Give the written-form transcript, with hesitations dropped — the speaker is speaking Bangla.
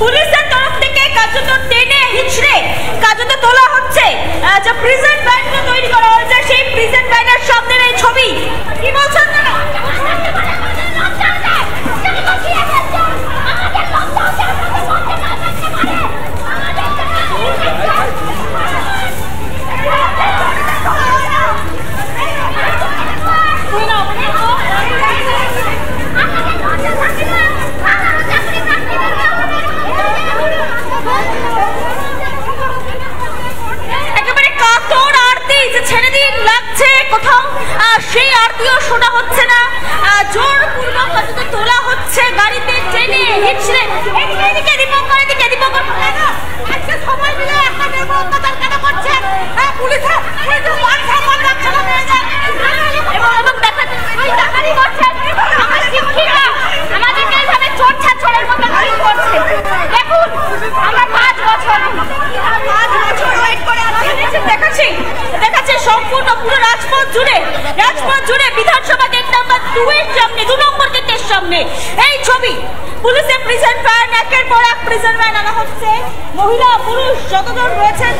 পুলিশের তরফ থেকে কার্যত টেনে হিচড়ে কার্যত তোলা হচ্ছে যে প্রিজন ভ্যানটা তৈরি করা হয়েছে, সেই প্রিজন ভ্যানের সামনের এই ছবি। কি বলছেন না? সেই আরতিও শোনা হচ্ছে না, জোরপূর্বক হয়তো তোলা হচ্ছে গাড়িতে টেনে হিচড়ে। এদিকে দীপঙ্কর, এদিকে দীপঙ্কর, আজকে সবাই মিলে আপনাদের অত্যাচার কেন করছেন? পুলিশে এবং দেখানি করছেন আমার শিক্ষিকা আমাদেরকে এইভাবে চোর ছাড়ের মতো করছে। দেখুন আমরা 5 বছর ওয়েট করে দেখাচ্ছি সম্পূর্ণ পুরো রাজপথ জুড়ে বিধানসভা গেট নাম্বার 2 এর সামনে, 2 নম্বর গেটের সামনে এই ছবি। পুলিশের প্রিজন ভ্যান, একের পর এক প্রিজন ভ্যান আনা হচ্ছে। মহিলা পুরুষ যতজন রয়েছেন